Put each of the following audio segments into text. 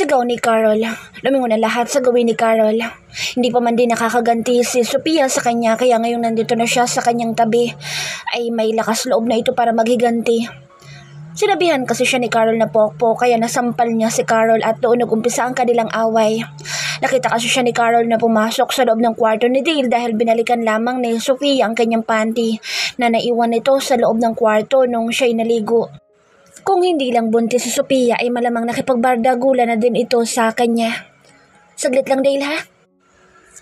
Sigaw ni Carol. Lumingon na lahat sa gawin ni Carol. Hindi pa man din nakakaganti si Sophia sa kanya, kaya ngayong nandito na siya sa kanyang tabi ay may lakas loob na ito para maghiganti. Sinabihan kasi siya ni Carol na pokpo, kaya nasampal niya si Carol at doon nag-umpisa ang kanilang away. Nakita kasi siya ni Carol na pumasok sa loob ng kwarto ni Dale dahil binalikan lamang ni Sophia ang kanyang panty na naiwan nito sa loob ng kwarto nung siya'y naligo. Kung hindi lang buntis si Sophia ay malamang nakipagbardagulan na din ito sa kanya. Saglit lang Dale ha?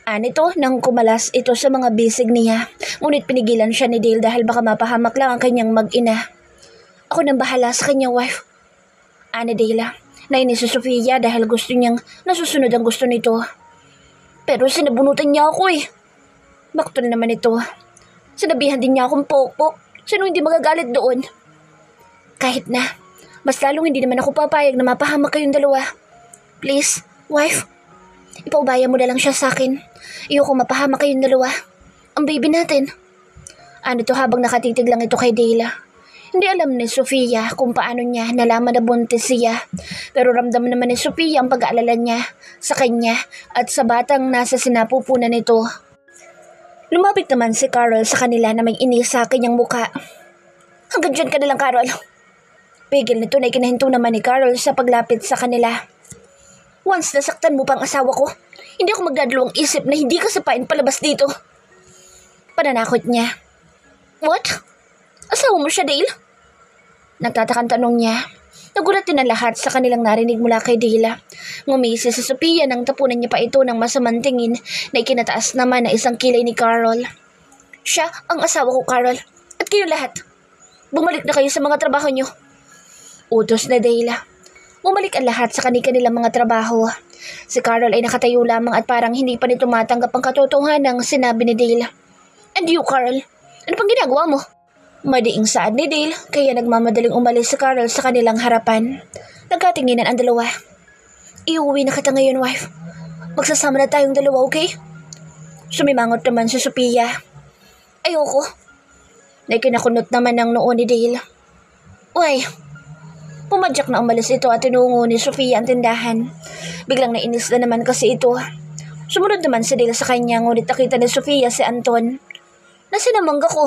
Anito nang kumalas ito sa mga bisig niya. Ngunit pinigilan siya ni Dale dahil baka mapahamak lang ang kanyang mag-ina. Ako nang bahala sa kanya, wife. Ani Dale, nainis si Sophia dahil gusto niyang nasusunod ang gusto nito. Pero sinabunutan niya ako eh. Bakto na naman ito. Sinabihan din niya akong pokpok. Sino hindi magagalit doon? Kahit na, mas lalong hindi naman ako papayag na mapahamak kayong dalawa. Please, wife, ipaubaya mo na lang siya sa akin. Ayoko mapahamak kayong dalawa. Ang baby natin. Ano to habang nakatitig lang ito kay Dale. Hindi alam ni Sophia kung paano niya nalaman na buntis siya. Pero ramdam naman ni Sophia ang pag-aalala niya sa kanya at sa batang nasa sinapupunan nito. Lumapit naman si Carol sa kanila na may inis sa kanyang muka. Hanggang dyan ka na lang, Carol. Pigil nito na ikinahinto naman ni Carol sa paglapit sa kanila. Once nasaktan mo pang asawa ko, hindi ako magdadalawang isip na hindi ka sapain palabas dito. Pananakot niya. What? Asawa mo siya, Dale? Nagtatakang tanong niya. Nagulat din ang lahat sa kanilang narinig mula kay Dale. Ngumisi si Sophia nang tapunan niya pa ito ng masamang tingin na ikinataas naman na isang kilay ni Carol. Siya ang asawa ko, Carol. At kayo lahat. Bumalik na kayo sa mga trabaho niyo. Utos na Dale. Bumalik ang lahat sa kanilang mga trabaho. Si Carol ay nakatayo lamang at parang hindi pa nito matanggap ang katotohanan ng sinabi ni Dale. And you, Carol? Ano pang ginagawa mo? Madiing saad ni Dale, kaya nagmamadaling umalis si Carol sa kanilang harapan. Nagkatinginan ang dalawa. Iuwi na kita ngayon, wife. Magsasama na tayong dalawa, okay? Sumimangot naman si Sophia. Ayoko. Naikinakunot naman ng noo ni Dale. Uy, pumadyak na umalis ito at tinungo ni Sophia ang tindahan. Biglang nainis na naman kasi ito. Sumunod naman si Dale sa kanya, ngunit nakita ni Sophia si Anton. Nasinamangga ko.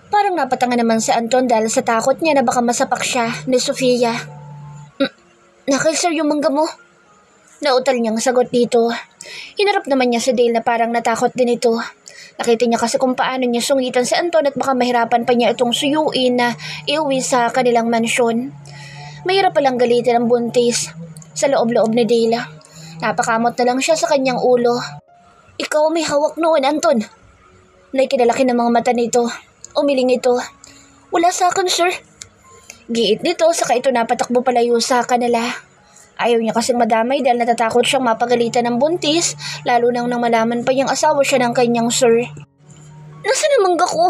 Parang napatanga naman si Anton dahil sa takot niya na baka masapak siya ni Sophia. Nakilsir yung mangga mo. Nautal niyang sagot dito. Hinarap naman niya si Dale na parang natakot din ito. Nakita niya kasi kung paano niya sungitan si Anton at baka mahirapan pa niya itong suyuin na iuwi sa kanilang mansyon. Mahirap palang galitin ang buntis sa loob-loob ni Dale. Napakamot na lang siya sa kanyang ulo. Ikaw may hawak noon, Anton. Naikinalaki ng mga mata nito. Umiling ito. Wala sa akin, sir. Giit nito, saka ito napatakbo palayo sa kanila. Ayaw niya kasing madamay dahil natatakot siyang mapagalitan ng buntis, lalo nang malaman pa niyang asawa siya ng kanyang sir. Nasaan ang mangga ko?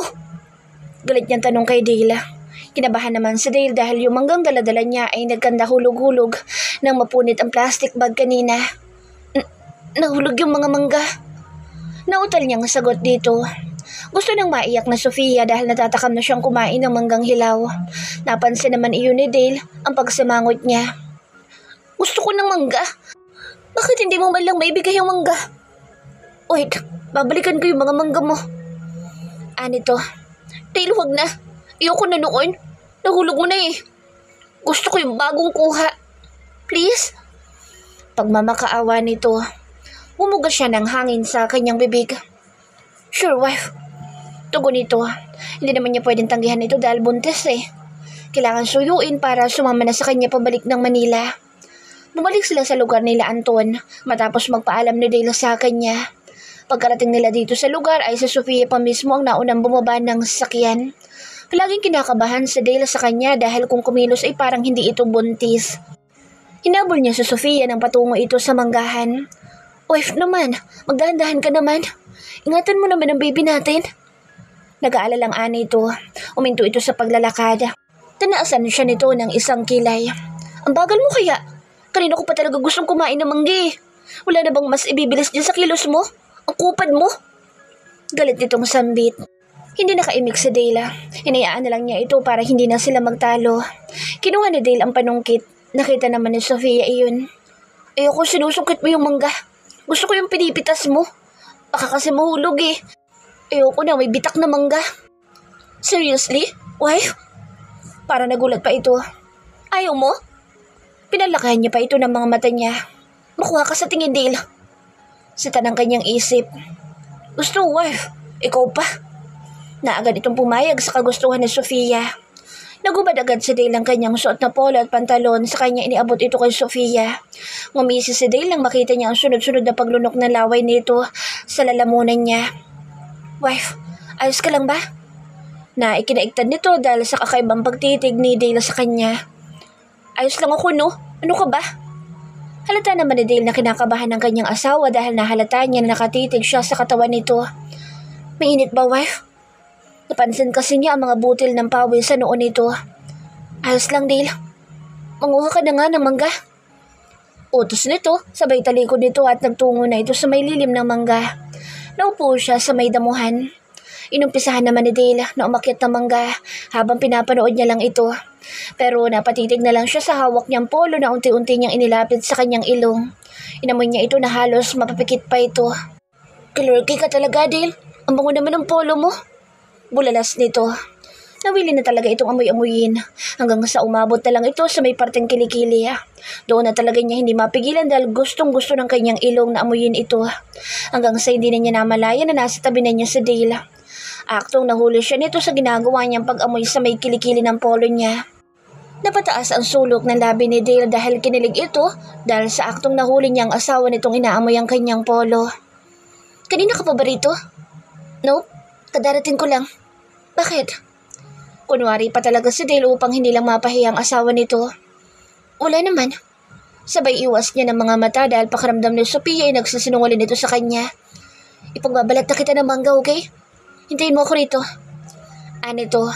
Galit niyang tanong kay Dale. Kinabahan naman si Dale dahil yung manggang daladala niya ay nagkanda hulog-hulog nang mapunit ang plastic bag kanina. Nahulog yung mga mangga. Nautal niyang sagot dito. Gusto nang maiyak na Sophia dahil natatakam na siyang kumain ng manggang hilaw. Napansin naman iyon ni Dale ang pagsimangot niya. Gusto ko ng mangga. Bakit hindi mo man lang maibigay ang mangga? Wait, babalikan ko yung mga mangga mo. Anito? Dale, huwag na. Ayoko na noon. Nahulog mo na eh. Gusto ko yung bagong kuha. Please? Pagmamakaawa nito, bumuga siya ng hangin sa kanyang bibig. Sure, wife. Tugon nito. Hindi naman niya pwedeng tanggihan ito dahil buntis eh. Kailangan suyuin para sumama na sa kanya pabalik ng Manila. Bumalik sila sa lugar nila Anton matapos magpaalam ni Dale sa kanya. Pagkarating nila dito sa lugar ay si Sophia pa mismo ang naunang bumaba ng sasakyan. Palaging kinakabahan si Dale sa kanya dahil kung kumilos ay parang hindi ito buntis. Hinabol niya si Sophia nang patungo ito sa manggahan. Wife naman, magdahan-dahan ka naman. Ingatan mo naman ang baby natin. Nag-aalalang ani ito. Uminto ito sa paglalakad. Tanaasan siya nito ng isang kilay. Ang bagal mo kaya? Kanina ko pa talaga gustong kumain ng manggi. Wala na bang mas ibibilis dyan sa kilos mo? Ang kupad mo? Galit nitong sambit. Hindi nakaimik si Dale. Hinayaan na lang niya ito para hindi na sila magtalo. Kinuha ni Dale ang panungkit. Nakita naman ni Sophia iyon. Ayoko sinusungkit mo yung mangga. Gusto ko yung pinipitas mo. Baka kasi mahulog eh. Ayoko na may bitak na mangga. Seriously? Wife? Para nagulat pa ito. Ayaw mo? Pinalakihan niya pa ito ng mga mata niya. Makuha ka sa tingin, Dale. Sita ng kanyang isip. Gusto, wife. Ikaw pa. Naagad itong pumayag sa kagustuhan ni Sofia. Nagubad agad si Dale ang kanyang suot na polo at pantalon. Sa kanya iniabot ito kay Sofia. Ngumisi si Dale nang makita niya ang sunod-sunod na paglunok ng laway nito sa lalamunan niya. Wife, ayos ka lang ba? Na ikinaigtad nito dahil sa kakaibang pagtitig ni Dale sa kanya. Ayos lang ako, no? Ano ka ba? Halata naman ni Dale na kinakabahan ng kanyang asawa dahil nahalata niya na nakatitig siya sa katawan nito. Mainit ba, wife? Napansin kasi niya ang mga butil ng pawis sa noon nito. Ayos lang, Dale. Manguha ka na nga ng mangga. Utos nito, sabay talikod nito at nagtungo na ito sa may lilim ng mangga. Naupo siya sa may damuhan. Inumpisahan naman ni Dale na umakyat ng mangga habang pinapanood niya lang ito. Pero napatitig na lang siya sa hawak niyang polo na unti-unti niyang inilapit sa kanyang ilong. Inamoy niya ito na halos mapapikit pa ito. Kilurky ka talaga, Dale. Ang bango naman ng polo mo. Bulalas nito. Nawili na talaga itong amoy-amoyin hanggang sa umabot na lang ito sa may parteng kilikili. Doon na talaga niya hindi mapigilan dahil gustong-gusto ng kanyang ilong na amoyin ito. Hanggang sa hindi na niya namalaya na nasa tabi na niya si Dale. Aktong nahuli siya nito sa ginagawa niyang pag-amoy sa may kilikili ng polo niya. Napataas ang sulok ng labi ni Dale dahil kinilig ito dahil sa aktong nahuli niyang asawa nitong inaamoy ang kanyang polo. Kanina ka pa ba rito? Nope, kadarating ko lang. Bakit? Kunwari pa talaga si Dale upang hindi lang mapahiya ang asawa nito. Wala naman. Sabay iwas niya ng mga mata dahil pakiramdam ni Sophia ay nagsasinungaling nito sa kanya. Ipagbabalat na kita ng mangga, okay? Hintayin mo ako rito. Anito,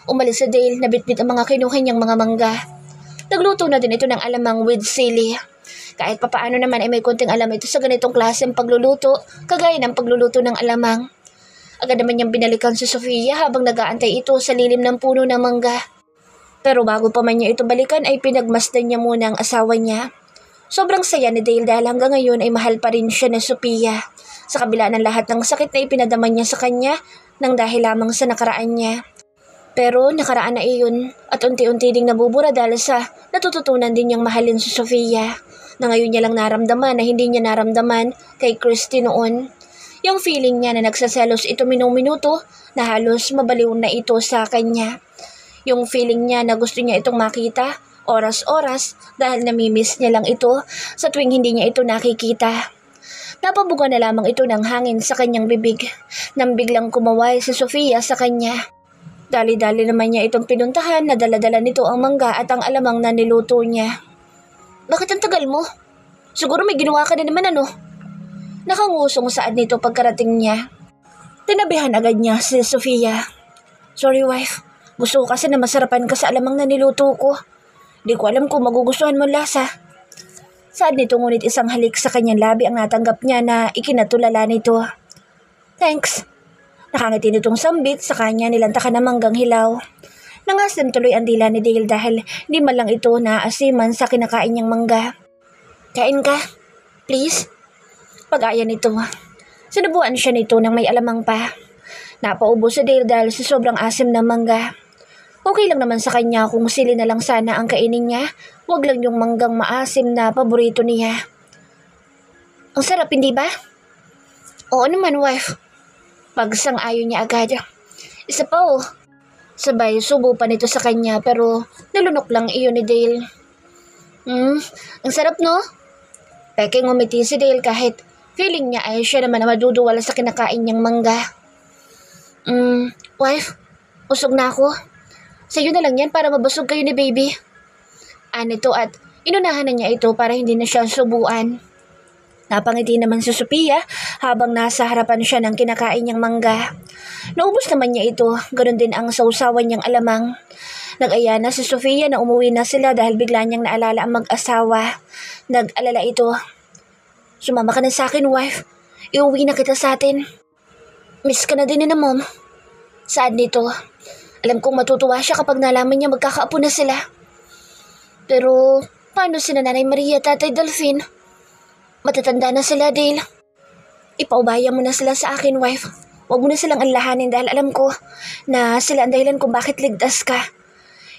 umalis si Dale na bitbit ang mga kinuha niyang mga mangga. Nagluto na din ito ng alamang with sili. Kahit papaano naman ay may konting alam ito sa ganitong klaseng pagluluto, kagaya ng pagluluto ng alamang. Agad naman niyang binalikan si Sofia habang nag-aantay ito sa lilim ng puno ng mangga. Pero bago pa man niya ito balikan ay pinagmasdan niya muna ang asawa niya. Sobrang saya ni Dale dahil hanggang ngayon ay mahal pa rin siya ni Sophia. Sa kabila ng lahat ng sakit na ipinadama niya sa kanya nang dahil lamang sa nakaraan niya. Pero nakaraan na iyon at unti-unti ding nabubura dahil sa natututunan din niyang mahalin si Sofia na ngayon niya lang naramdaman na hindi niya naramdaman kay Christy noon. Yung feeling niya na nagsaselos ito minuto na halos mabaliw na ito sa kanya. Yung feeling niya na gusto niya itong makita oras-oras dahil namimiss niya lang ito sa tuwing hindi niya ito nakikita. Napabuga na lamang ito ng hangin sa kanyang bibig nang biglang kumaway si Sofia sa kanya. Dali-dali naman niya itong pinuntahan na dala-dala nito ang mangga at ang alamang na niluto niya. Bakit ang tagal mo? Siguro may ginawa ka na naman ano? Nakangusong saad nito pagkarating niya. Tinabihan agad niya si Sofia. Sorry wife, gusto ko kasi na masarapan ka sa alamang na niluto ko. Di ko alam kung magugustuhan mo lasa. Saad nito ngunit isang halik sa kanyang labi ang natanggap niya na ikinatulala nito. Thanks. Nakangiti nitong sambit sa kanya nilantakan ng manggang hilaw. Nangaslam tuloy ang dila ni Dale dahil di man lang ito naaasiman sa kinakain niyang mangga. Kain ka, please. Pag-aya nito. Sinubuan siya nito nang may alamang pa. Napaubo si Dale dahil sa sobrang asim ng mangga. Okay lang naman sa kanya kung sili na lang sana ang kainin niya, wag lang yung manggang maasim na paborito niya. Ang sarap, hindi ba? Oo naman, wife. Pagsang-ayon niya agad. Isa pa oh. Sabay subo pa nito sa kanya pero nalunok lang iyon ni Dale. Ang sarap no? Peking umiti si Dale kahit feeling niya ay siya naman na maduduwala sa kinakain niyang mangga. Wife, usog na ako. Sa'yo na lang yan para mabusog kayo ni baby. Anito at inunahan na niya ito para hindi na siya subuan. Napangiti naman si Sophia habang nasa harapan siya ng kinakain niyang mangga. Naubos naman niya ito, ganoon din ang sausawan niyang alamang. Nag-aya na si Sophia na umuwi na sila dahil bigla niyang naalala ang mag-asawa. Nag-alala ito. Sumama ka na sa akin, wife. Iuwi na kita sa atin. Miss ka na din ni na mom. Saad nito. Alam kong matutuwa siya kapag nalaman niya magkakaapo na sila. Pero paano sina Nanay Maria at Tatay Delphine? Matatanda na sila, Dale. Ipaubaya mo na sila sa akin, wife. Huwag mo na silang alalahanin dahil alam ko na sila ang dahilan kung bakit ligtas ka.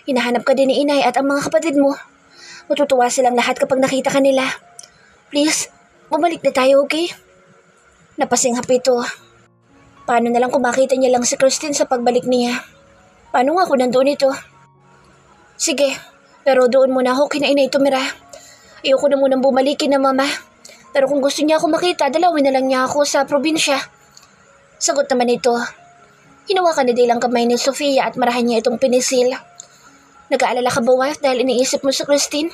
Hinahanap ka din ni inay at ang mga kapatid mo. Matutuwa silang lahat kapag nakita ka nila. Please, bumalik na tayo, okay? Napasinghap ito. Paano na lang kung makita niya lang si Christine sa pagbalik niya? Paano nga kung nandoon ito? Sige, pero doon muna ako kina inay tumira. Ayoko na munang bumalikin na mama. Pero kung gusto niya ako makita, dalawin na lang niya ako sa probinsya. Sagot naman ito. Hinawakan ni Dale ang kamay ni Sofia at marahan niya itong pinisil. Nag-aalala ka ba, wife, dahil iniisip mo sa Christine?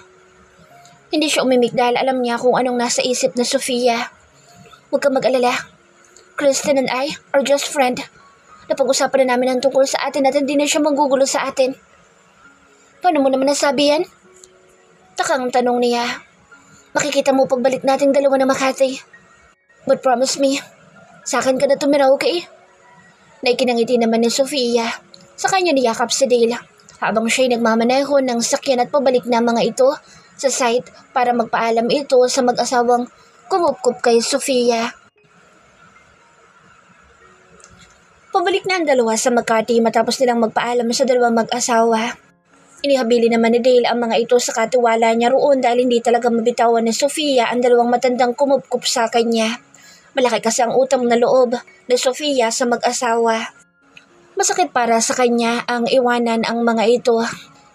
Hindi siya umimik dahil alam niya kung anong nasa isip na Sofia. Huwag kang mag-alala. Christine and I are just friend. Napag-usapan na namin ang tungkol sa atin at hindi na siya manggugulo sa atin. Paano mo naman nasabi yan? Takang tanong niya. Makikita mo pagbalik nating dalawa na Makati. But promise me, sa akin ka na tumira, okay? Naikinangiti naman ni Sofia. Sa kanya niyakap si Dale habang siya'y nagmamaneho ng sakyan at pabalik na mga ito sa site para magpaalam ito sa mag-asawang kumupkup kay Sofia. Pabalik na ang dalawa sa Makati matapos nilang magpaalam sa dalawang mag-asawa. Inihabili naman ni Dale ang mga ito sa katiwala niya roon dahil hindi talaga mabitawan ni Sofia ang dalawang matandang kumupkup sa kanya. Malaki kasi ang utang na loob ni Sofia sa mag-asawa. Masakit para sa kanya ang iwanan ang mga ito.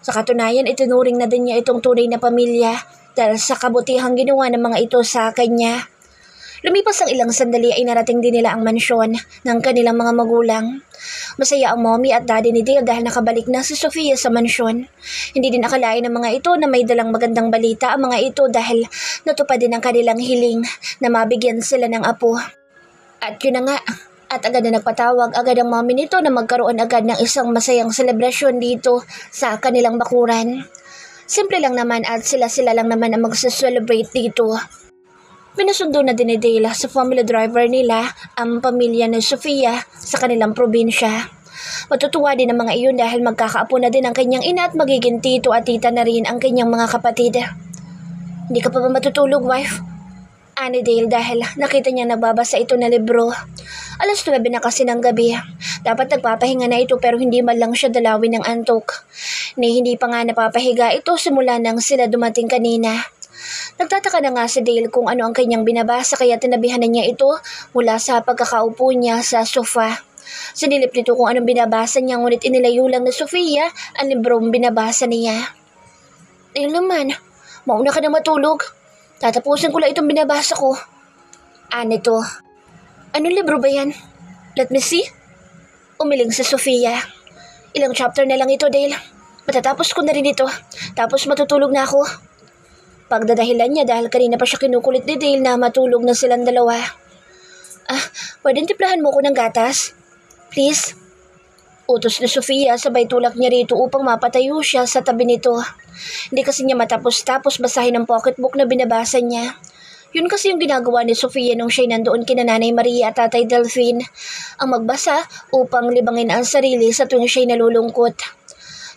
Sa katunayan, itinuring na din niya itong tunay na pamilya dahil sa kabutihang ginawa ng mga ito sa kanya. Lumipas ang ilang sandali ay narating din nila ang mansyon ng kanilang mga magulang. Masaya ang mommy at daddy ni Dale dahil nakabalik na si Sofia sa mansyon. Hindi din akalain ng mga ito na may dalang magandang balita ang mga ito dahil natupad din ang kanilang hiling na mabigyan sila ng apo. At yun na nga, at agad na nagpatawag agad ang mommy nito na magkaroon agad ng isang masayang selebrasyon dito sa kanilang bakuran. Simple lang naman at sila lang naman ang magse-celebrate dito. Pinasundo na din ni Dale sa family driver nila ang pamilya ni Sofia sa kanilang probinsya. Matutuwa din ang mga iyon dahil magkakaapo na din ang kanyang ina at magiging tito at tita na rin ang kanyang mga kapatid. Hindi ka pa ba matutulog, wife? Ani Dale dahil nakita niya nababasa ito na libro. 9:00 na kasi ng gabi. Dapat nagpapahinga na ito pero hindi man lang siya dalawin ng antok. Hindi pa nga napapahiga ito simula nang sila dumating kanina. Nagtataka na nga si Dale kung ano ang kanyang binabasa kaya tinabihan na niya ito mula sa pagkakaupo niya sa sofa. Sinilip nito kung anong binabasa niya ngunit inilayo lang na Sofia ang librong binabasa niya. Dale naman, mauna ka na matulog. Tatapusin ko lang itong binabasa ko. Nito. Anong libro ba yan? Let me see. Umiling si Sofia. Ilang chapter na lang ito, Dale. Matatapos ko na rin ito. Tapos matutulog na ako. Pagdadahilan niya dahil kanina pa siya kinukulit ni Dale na matulog na silang dalawa. Pwedeng timplahan mo ko ng gatas? Please? Utos ni Sofia sabay tulak niya rito upang mapatayo siya sa tabi nito. Hindi kasi niya matapos-tapos basahin ang pocketbook na binabasa niya. Yun kasi yung ginagawa ni Sofia nung siya'y nandoon kina Nanay Maria at Tatay Delphine, ang magbasa upang libangin ang sarili sa tuwing siya'y nalulungkot.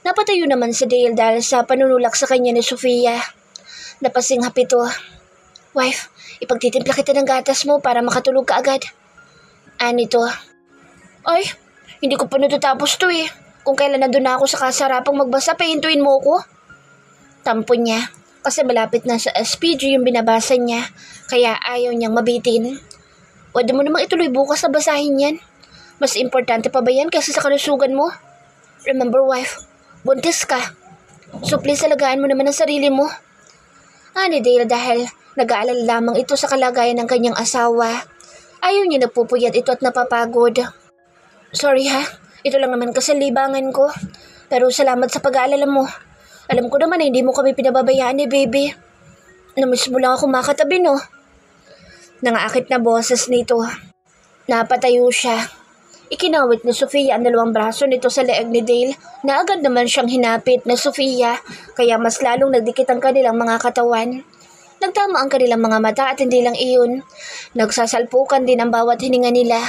Napatayo naman si Dale dahil sa panunulak sa kanya ni Sofia. Napasinghap ito. Wife, ipagtitimpla kita ng gatas mo para makatulog ka agad. Nito. Ay, hindi ko pa natatapos to eh. Kung kailan nandun na ako sa kasarapang magbasa, pahintuin mo ko. Tampo niya, kasi malapit na sa SPG yung binabasa niya, kaya ayaw niyang mabitin. Pwede mo namang ituloy bukas na basahin yan. Mas importante pa ba yan kaysa sa kalusugan mo? Remember wife, buntis ka. So please alagaan mo naman ang sarili mo. Ni Dale dahil nag-aalala lamang ito sa kalagayan ng kanyang asawa. Ayaw niya nagpupuyat ito at napapagod. Sorry ha, ito lang naman kasi libangan ko. Pero salamat sa pag-aalala mo. Alam ko naman na hindi mo kami pinababayaan ni baby. Namiss mo lang ako makatabi no. Nangaakit na boses nito. Napatayo siya. Ikinawit ni Sofia ang dalawang braso nito sa leeg ni Dale na agad naman siyang hinapit na Sofia kaya mas lalong nagdikit ang kanilang mga katawan. Nagtama ang kanilang mga mata at hindi lang iyon. Nagsasalpukan din ang bawat hininga nila.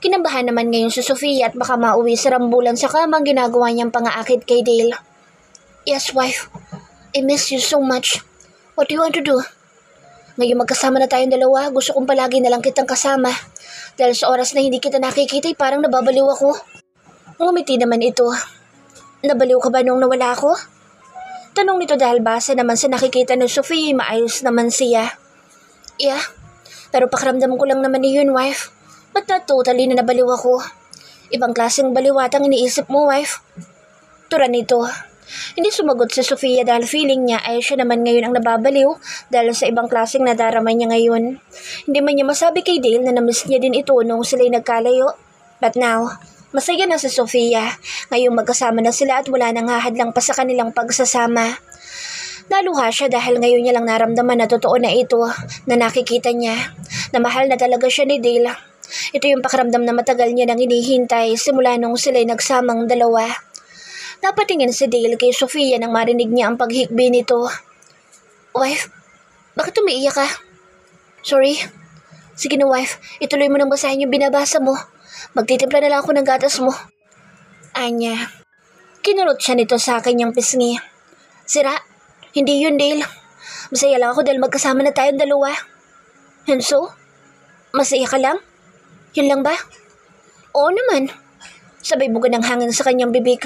Kinabahan naman ngayon si Sofia at baka mauwi sa rambulan sa kamang ginagawa niyang pangaakit kay Dale. Yes, wife. I miss you so much. What do you want to do? Ngayon magkasama na tayong dalawa, gusto kong palagi na lang kitang kasama. Dahil sa oras na hindi kita nakikita ay parang nababaliw ako. Ngumiti naman ito. Nabaliw ka ba nung nawala ako? Tanong nito dahil base naman sa nakikita ng Sofia, maayos naman siya. Yeah, pero pakiramdam ko lang naman yun, wife. Ba't na totally na nabaliw ako? Ibang klaseng baliwat ang iniisip mo, wife. Tura nito. Hindi sumagot si Sofia dahil feeling niya ay siya naman ngayon ang nababaliw dahil sa ibang klaseng nadarama niya ngayon. Hindi man niya masabi kay Dale na namiss niya din ito nung sila'y nagkalayo. But now, masaya na si Sofia. Ngayong magkasama na sila at wala nang hahadlang pa sa kanilang pagsasama. Naluha siya dahil ngayon niya lang naramdaman na totoo na ito, na nakikita niya, na mahal na talaga siya ni Dale. Ito yung pakiramdam na matagal niya nang hinihintay simula nung sila'y nagsamang dalawa. Napatingin si Dale kay Sofia nang marinig niya ang paghikbi nito. Wife, bakit umiiyak ka? Sorry. Sige na wife, ituloy mo nang basahin yung binabasa mo. Magtitimpla na lang ako ng gatas mo. Anya. Kinurot siya nito sa kanyang pisngi. Sira, hindi yun Dale. Masaya lang ako dahil magkasama na tayong dalawa. And so? Masaya ka lang? Yun lang ba? Oo naman. Sabay buga ng hangin sa kanyang bibig.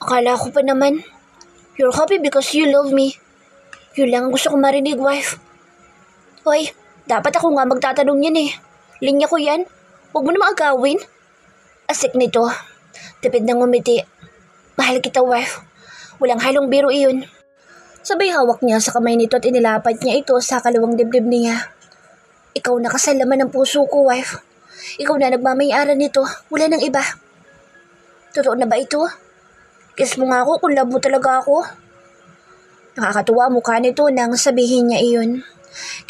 Akala ko pa naman. You're happy because you love me. Yun lang gusto ko marinig, wife. Hoy, dapat ako nga magtatanong yan eh. Linya ko yan. Huwag mo na maagawin. Asik nito. Tipid ng ngumiti. Mahal kita, wife. Walang halong biro iyon. Sabay hawak niya sa kamay nito at inilapad niya ito sa kalawang dibdib niya. Ikaw na kasalaman ng puso ko, wife. Ikaw na nagmamayara nito. Wala nang iba. Totoo na ba ito? Kiss mo nga ako kung love mo talaga ako. Nakakatuwa mukha nito nang sabihin niya iyon.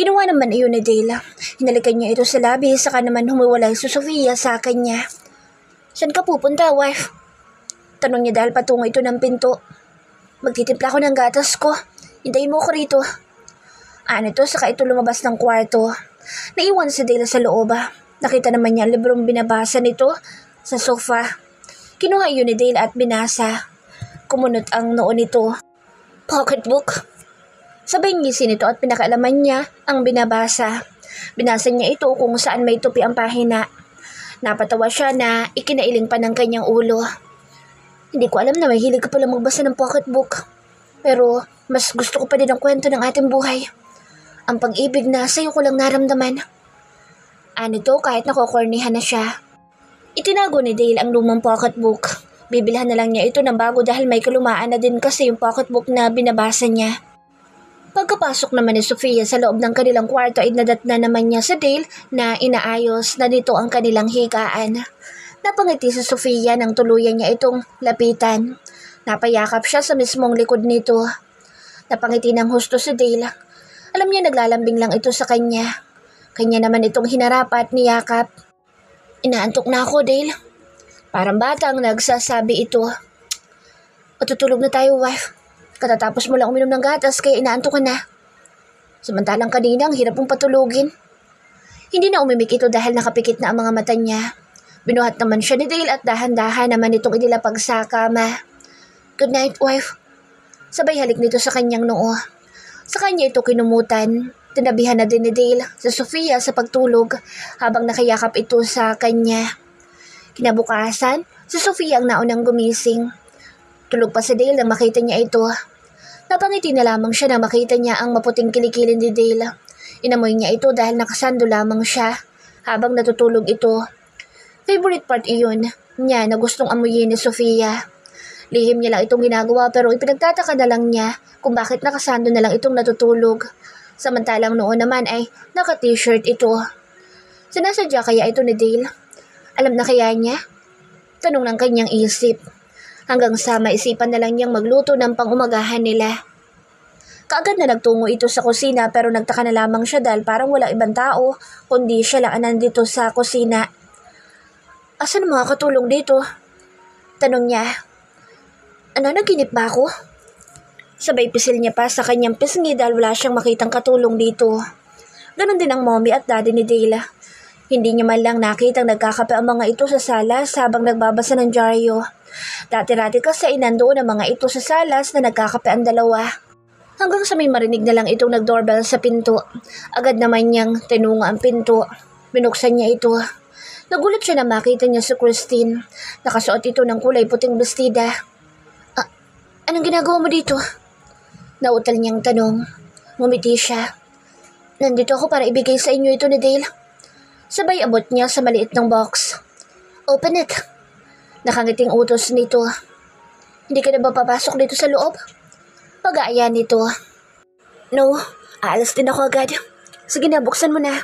Ginawa naman iyon ni Dale. Hinalikan niya ito sa labi, saka naman humiwalay si Sofia sa kanya. Saan ka pupunta, wife? Tanong niya dahil patungo ito ng pinto. Magtitimpla ko ng gatas ko. Hintayin mo ko rito. Nito, saka ito lumabas ng kwarto. Naiwan si Dale sa loob. Nakita naman niya ang librong binabasa nito sa sofa. Kinuha iyon ni Dale at binasa. Kumunot ang noo nito. Pocketbook. Sabay ngisin ito at pinakaalaman niya ang binabasa. Binasa niya ito kung saan may tupi ang pahina. Napatawa siya na ikinailing pa ng kanyang ulo. Hindi ko alam na may hilig ka pala magbasa ng pocketbook. Pero mas gusto ko pa din ang kwento ng ating buhay. Ang pag-ibig na sa'yo ko lang naramdaman. Nito kahit nakokornihan na siya. Itinago ni Dale ang lumang pocketbook. Bibilhan na lang niya ito ng bago dahil may kalumaan na din kasi yung pocketbook na binabasa niya. Pagkapasok naman ni Sofia sa loob ng kanilang kwarto ay nadatna naman niya sa Dale na inaayos na dito ang kanilang higaan. Napangiti si Sofia nang tuluyan niya itong lapitan. Napayakap siya sa mismong likod nito. Napangiti ng husto si Dale. Alam niya naglalambing lang ito sa kanya. Kanya naman itong hinarap at niyakap. Inaantok na ako, Dale. Parang batang nagsasabi ito. Matutulog na tayo, wife. Katatapos mo lang uminom ng gatas kaya inaantok ka na. Samantalang kanina ang hirap mong patulugin. Hindi na umimik ito dahil nakapikit na ang mga mata niya. Binuhat naman siya ni Dale at dahan-dahan naman itong inilapag sa kama. Good night, wife. Sabay halik nito sa kanyang noo. Sa kanya ito kinumutan. Tinabihan na din ni Dale sa Sofia sa pagtulog habang nakayakap ito sa kanya. Kinabukasan, si Sofia ang naunang gumising. Tulog pa si Dale nang makita niya ito. Napangiti na lamang siya nang makita niya ang maputing kilikili ni Dale. Inamoy niya ito dahil nakasando lamang siya habang natutulog ito. Favorite part iyon niya na gustong amuyin ni Sofia. Lihim niya lang itong ginagawa pero ipinagtataka na lang niya kung bakit nakasando na lang itong natutulog. Samantalang noon naman ay naka-t-shirt ito. Sinasadya kaya ito ni Dale? Alam na kaya niya? Tanong ng kanyang isip. Hanggang sa maisipan na lang niyang magluto ng pangumagahan nila. Kaagad na nagtungo ito sa kusina pero nagtaka na lamang siya dahil parang walang ibang tao kundi siya lang nandito sa kusina. Asan ang mga katulong dito? Tanong niya. Naginip ba ako? Sabay pisil niya pa sa kanyang pisngi dahil wala siyang makitang katulong dito. Ganon din ang mommy at daddy ni Dale. Hindi niya man lang nakitang nagkakape ang mga ito sa salas habang nagbabasa ng dyaryo. Dati-rati kasi nandoon ang mga ito sa salas na nagkakape ang dalawa. Hanggang sa may marinig na lang itong nag-doorbell sa pinto. Agad naman niyang tinunga ang pinto. Binuksan niya ito. Nagulat siya na makita niya si Christine. Nakasuot ito ng kulay puting bestida. Anong ginagawa mo dito? Nautal niyang tanong. Ngumiti siya. Nandito ako para ibigay sa inyo ito ni Dale. Sabay abot niya sa maliit ng box. Open it. Nakangiting utos nito. Hindi ka na ba papasok dito sa loob? Pag-aaya nito. No, aalas din ako agad. Sige na, buksan mo na.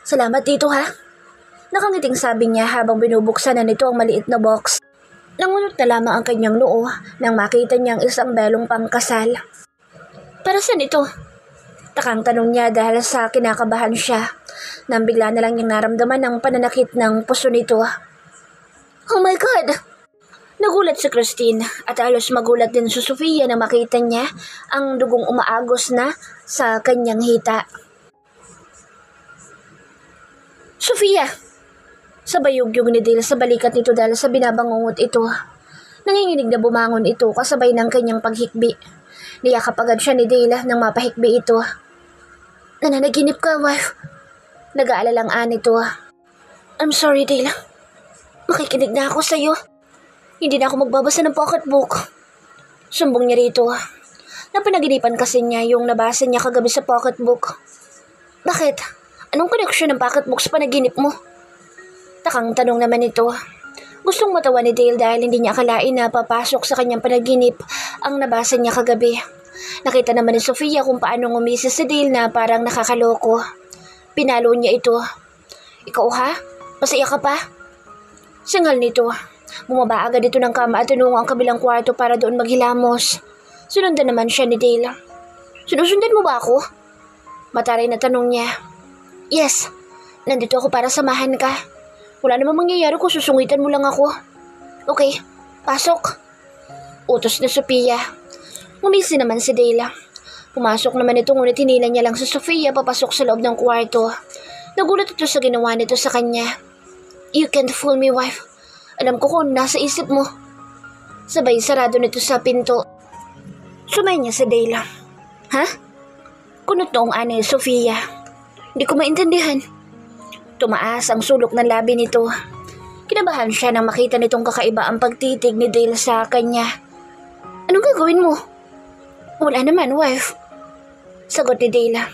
Salamat dito ha. Nakangiting sabi niya habang binubuksan na nito ang maliit na box. Nangunot na lamang ang kanyang noo nang makita niyang isang belong pangkasal. Para saan ito? Takang tanong niya dahil sa kinakabahan siya. Nang bigla na lang niyang naramdaman ang pananakit ng puso nito. Oh my God! Nagulat si Christine at halos magulat din si Sofia na makita niya ang dugong umaagos na sa kanyang hita. Sofia! Sabay yugyug ni Dale sa balikat nito dahil sa binabangungot ito. Nanginginig na bumangon ito kasabay ng kanyang paghikbi. Niyakap agad siya ni Dale nang mapahikbi ito. Nananaginip ka, wife. Nag-aalalang ito. I'm sorry, Dale. Makikinig na ako sa'yo. Hindi na ako magbabasa ng pocketbook. Sumbong niya rito. Napanaginipan kasi niya yung nabasa niya kagabi sa pocketbook. Bakit? Anong koneksyon ng pocketbook sa panaginip mo? Takang tanong naman ito. Gustong matawa ni Dale dahil hindi niya akalain na papasok sa kanyang panaginip ang nabasa niya kagabi. Nakita naman ni Sofia kung paano ngumisi si Dale na parang nakakaloko. Pinalo niya ito. Ikaw ha? Masaya ka pa? Singal nito. Bumaba agad ito ng kama at tinungo ang kabilang kwarto para doon maghilamos. Sinundan naman siya ni Dale. Sinusundan mo ba ako? Mataray na tanong niya. Yes, nandito ako para samahan ka. Wala namang mangyayari kung susungitan mo lang ako. Okay, pasok. Utos ni Sophia. Ngumisi naman si Dale. Pumasok naman ito ngunit hinila niya lang si Sofia papasok sa loob ng kwarto. Nagulat ito sa ginawa nito sa kanya. You can't fool me, wife. Alam ko kung nasa isip mo. Sabay sarado nito sa pinto. Sumay niya si Dale. Ha? Kunot noong ani Sofia. Hindi ko maintindihan. Tumaas ang sulok ng labi nito. Kinabahan siya nang makita nitong kakaiba ang pagtitig ni Dale sa kanya. Anong gagawin mo? Wala naman, wife. Sagot ni Dale.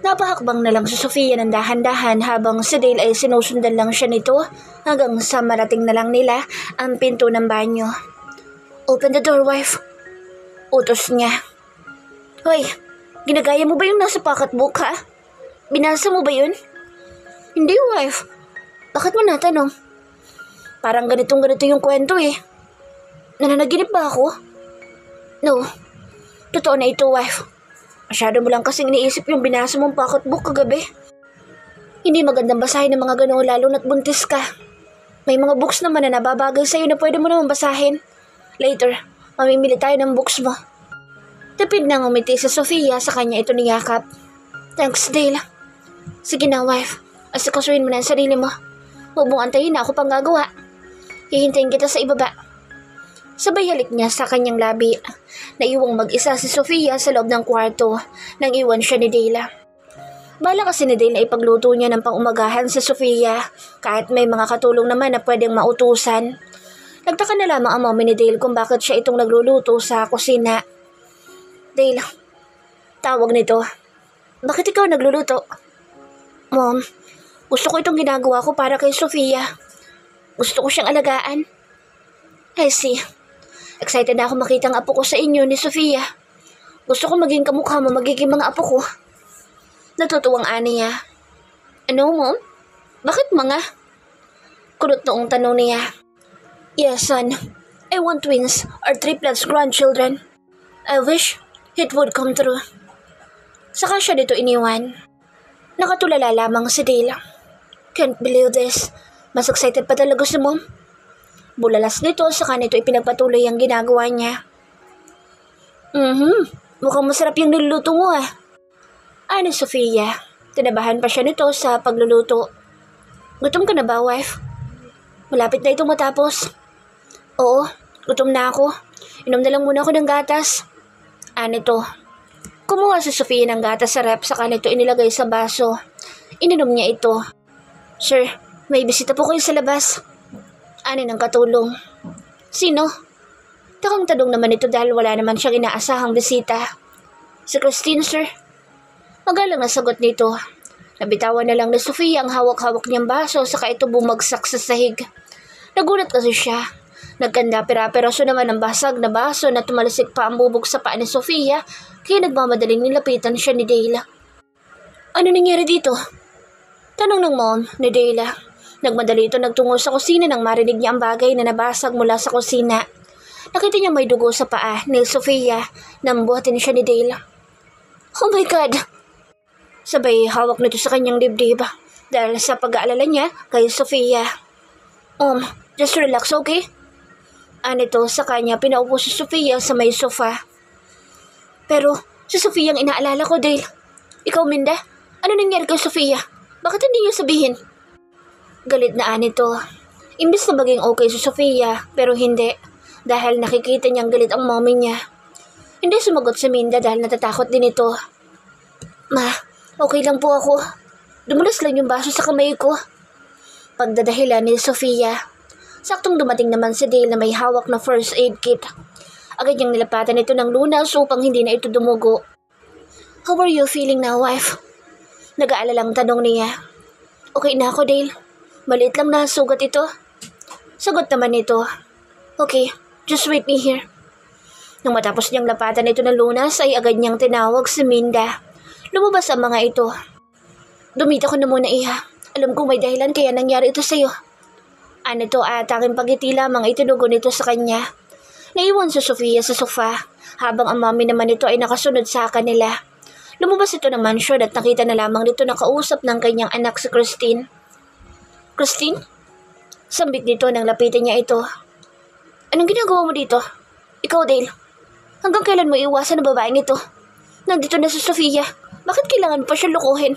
Napahakbang na lang si Sofia ng dahan-dahan habang si Dale ay sinusundan lang siya nito hanggang sa marating na lang nila ang pinto ng banyo. Open the door, wife. Utos niya. Hoy, ginagaya mo ba yung nasa pocketbook ha? Binasa mo ba yun? Hindi, wife. Bakit mo natanong? Parang ganitong-ganito yung kwento eh. Nananaginip ba ako? No. Totoo na ito, wife. Masyado mo lang kasing iniisip yung binasa mong pocketbook kagabi. Hindi magandang basahin ng mga gano'n lalo na't buntis ka. May mga books naman na nababagay sa'yo na pwede mo naman basahin. Later, mamimili tayo ng books mo. Tipid na ngumiti si Sofia sa kanya ito niyakap. Thanks, Dale. Sige na, wife. Asikasuhin mo na ang sarili mo. Huwag mong antayin na ako pang gagawa. Hihintayin kita sa ibaba. Sabay halik niya sa kanyang labi. Naiwang mag-isa si Sofia sa loob ng kwarto nang iwan siya ni Dale. Bala kasi ni Dale na ipagluto niya ng pang-umagahan si Sofia kahit may mga katulong naman na pwedeng mautusan. Nagtaka na lamang ang mami ni Dale kung bakit siya itong nagluluto sa kusina. Dale, tawag nito. Bakit ikaw nagluluto? Mom, gusto ko itong ginagawa ko para kay Sofia. Gusto ko siyang alagaan. I see. Excited na ako makita ang apo ko sa inyo ni Sofia. Gusto ko maging kamukha mo magiging mga apo ko. Natutuwang ani niya. Ano, Mom? Bakit mga? Kurot noong tanong niya. Yes, son. I want twins or triplets grandchildren. I wish it would come true. Saka siya dito iniwan. Nakatulala lamang si Dale. Can't believe this. Mas excited pa talaga si Mom. Bulalas nito saka nito ipinagpatuloy ang ginagawa niya. Mukhang masarap yung niluluto mo ah. Ani Sofia. Tinabahan pa siya nito sa pagluluto. Gutom ka na ba, wife? Malapit na itong matapos. Oo, gutom na ako. Inom na lang muna ako ng gatas. Anito, kumuha si Sofia ng gatas sa rep saka nito inilagay sa baso. Ininom niya ito. Sir, may bisita po kayo sa labas. Ani ng katulong. Sino? Takang tanong naman ito dahil wala naman siyang inaasahang bisita. Si Christine, sir. Magalang na sagot nito. Nabitawan na lang ni Sofia ang hawak-hawak niyang baso saka ito bumagsak sa sahig. Nagulat kasi siya. Nagkanda pera-peraso naman ang basag na baso na tumalasik pa ang bubog sa paa ni Sofia kaya nagmamadaling nilapitan siya ni Dale. Ano nangyari dito? Tanong ng mom ni Dale. Nagmadali ito nagtungo sa kusina nang marinig niya ang bagay na nabasag mula sa kusina. Nakita niya may dugo sa paa ni Sofia nang buhatin siya ni Dale. Oh my God! Sabay hawak nito sa kanyang dibdib dahil sa pag-aalala niya kay Sofia. Just relax, okay? Anito sa kanya pinaupo si Sofia sa may sofa. Pero si Sofia ang inaalala ko, Dale. Ikaw, Minda, ano nangyari kay Sofia? Bakit hindi niyo sabihin? Galit na Anito. Imbis na maging okay si Sofia, pero hindi. Dahil nakikita niyang galit ang mommy niya. Hindi sumagot si Minda dahil natatakot din ito. Ma, okay lang po ako. Dumulas lang yung baso sa kamay ko. Pagdadahilan ni Sofia. Saktong dumating naman si Dale na may hawak na first aid kit. Agad niyang nilapatan ito ng lunas upang hindi na ito dumugo. How are you feeling now, wife? Nag-aalalang tanong niya. Okay na ako, Dale. Maliit lang na sugat ito. Sagot naman ito. Okay, just wait me here. Nang matapos niyang lapatan ito ng lunas ay agad niyang tinawag si Minda. Lumabas ang mga ito. Dumita ko na muna, iha. Alam kong may dahilan kaya nangyari ito sa'yo. Anito at aking pagiti lamang itinugon nito sa kanya. Naiwan si Sofia sa sofa habang ang mami naman nito ay nakasunod sa kanila. Lumabas ito ng mansion at nakita na lamang nito na kausap ng kanyang anak si Christine. Christine? Sambit nito nang lapitan niya ito. Anong ginagawa mo dito? Ikaw, Dale. Hanggang kailan mo iwasan ang babaeng ito? Nandito na si Sofia. Bakit kailangan pa siya lukuhin?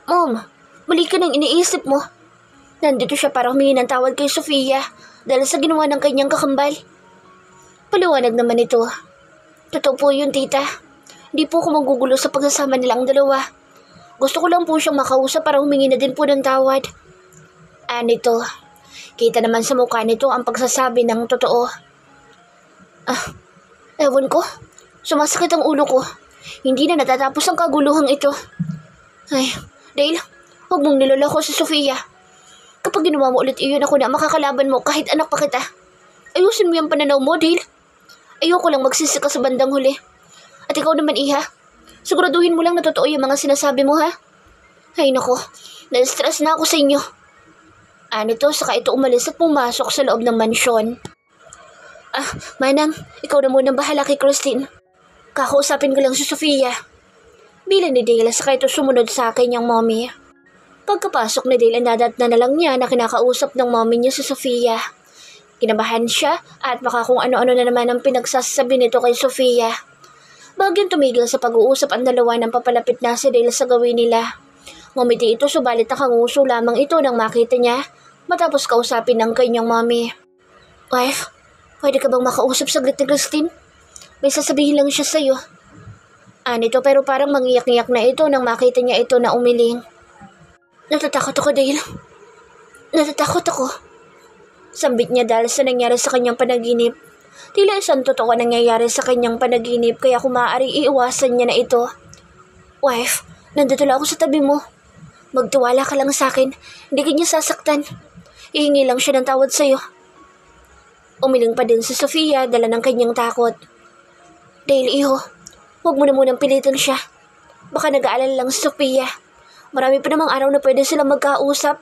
Mom, mali ka nang iniisip mo. Nandito siya para humingi ng tawad kay Sofia dahil sa ginawa ng kanyang kakambal. Paliwanag naman ito. Totoo po yun, tita. Hindi po ako magugulo sa pagsasama nilang dalawa. Gusto ko lang po siyang makausap para humingi na din po ng tawad. Anito, kita naman sa mukha nito ang pagsasabi ng totoo. Ewan ko. Sumasakit ang ulo ko. Hindi na natatapos ang kaguluhang ito. Ay, Dale, huwag mong niloloko si Sofia. Kapag ginawa mo ulit iyon ako na makakalaban mo kahit anak pa kita. Ayusin mo yung pananaw mo, Dale. Ayoko lang magsisi ka sa bandang huli. At ikaw naman, iha. Siguraduhin mo lang na totoo yung mga sinasabi mo, ha? Ay, nako. Na-stress na ako sa inyo. Anito, saka ito umalis at pumasok sa loob ng mansyon. Manang, ikaw na muna bahala kay Christine. Kakausapin ko lang si Sofia. Bilang ni Dale, saka ito sumunod sa kanyang mommy. Pagkapasok ni Dale, nadat na lang niya na kinakausap ng mommy niya si Sofia. Kinabahan siya at baka kung ano-ano na naman ang pinagsasabi nito kay Sofia. Bagyang tumigil sa pag-uusap ang dalawa nang papalapit na si Dale sa gawin nila. Ngumiti ito subalit nakanguso lamang ito nang makita niya matapos kausapin ng kanyang mommy. Wife, pwede ka bang makausap saglit ni Christine? May sasabihin lang siya sa'yo. Anito pero parang mangiyak-ngiyak na ito nang makita niya ito na umiling. Natatakot ako, Dale. Natatakot ako. Sambit niya dahil sa nangyari sa kanyang panaginip. Tila isang totoo nangyayari sa kanyang panaginip kaya kung maaaring iiwasan niya na ito. Wife, nandito lang ako sa tabi mo. Magtiwala ka lang sa akin. Hindi ka niya sasaktan. Hihingi lang siya ng tawad sa'yo. Umiling pa din si Sofia dala ng kanyang takot. Dale, iho, huwag mo na munang pilitin siya. Baka nag-aalala lang si Sofia. Marami pa namang araw na pwede silang magkausap.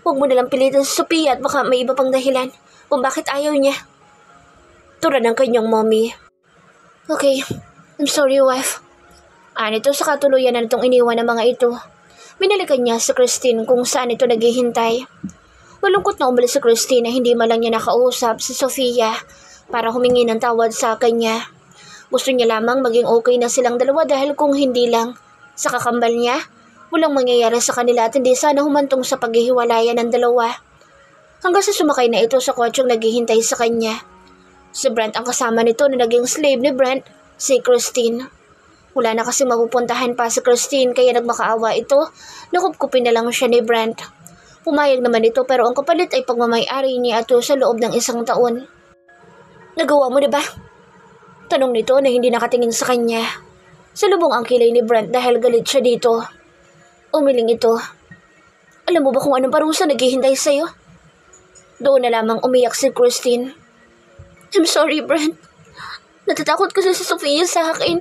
Huwag mo nalang pilitin si Sofia at baka may iba pang dahilan kung bakit ayaw niya. Tura ng kanyang mommy. Okay, I'm sorry, wife. Anito sa katuluyan na nitong iniwan ng mga ito. Binalikan niya si Christine kung saan ito naghihintay. Malungkot na umalis si Christine na hindi man lang niya nakausap si Sofia para humingi ng tawad sa kanya. Gusto niya lamang maging okay na silang dalawa dahil kung hindi lang sa kakambal niya, walang mangyayari sa kanila at hindi sana humantong sa paghihiwalayan ng dalawa. Hanggang sa sumakay na ito sa kotsyeng naghihintay sa kanya. Si Brent ang kasama nito na naging slave ni Brent Si Christine. Wala na kasi mapupuntahan pa si Christine kaya nagmakaawa ito. Nakupkupin na lang siya ni Brent. Pumayag naman ito pero ang kapalit ay pagmamay-ari niya ito sa loob ng 1 taon. Nagawa mo diba? Tanong nito na hindi nakatingin sa kanya. Salubong ang kilay ni Brent dahil galit siya dito. Umiling ito. Alam mo ba kung anong parusa naghihintay sa'yo? Doon na lamang umiyak si Christine. I'm sorry, Brent. Natatakot kasi si Sofia sa akin.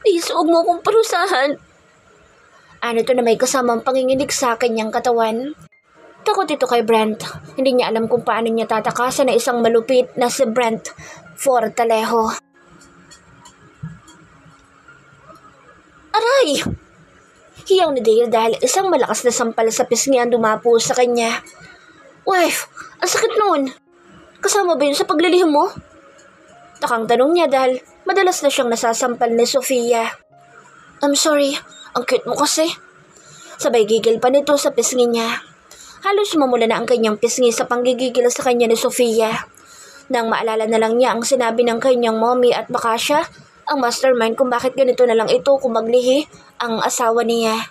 Please, huwag mo akong parusahan. Ano to na may kasamang panginginig sa kanyang katawan. Takot ito kay Brent. Hindi niya alam kung paano niya tatakasan na isang malupit na si Brent Fortalejo. Aray! Hiyaw ni Dale dahil isang malakas na sampal sa pisngi ang dumapo sa kanya. Wife, ang sakit noon. Kasama ba yun sa paglilihim mo? Takang tanong niya dahil madalas na siyang nasasampal ni Sofia. I'm sorry, ang cute mo kasi. Sabay gigil pa nito sa pisngi niya. Halos mamula na ang kanyang pisngi sa panggigigil sa kanya ni Sofia. Nang maalala na lang niya ang sinabi ng kanyang mommy at baka siya ang mastermind kung bakit ganito na lang ito kung maglihi ang asawa niya.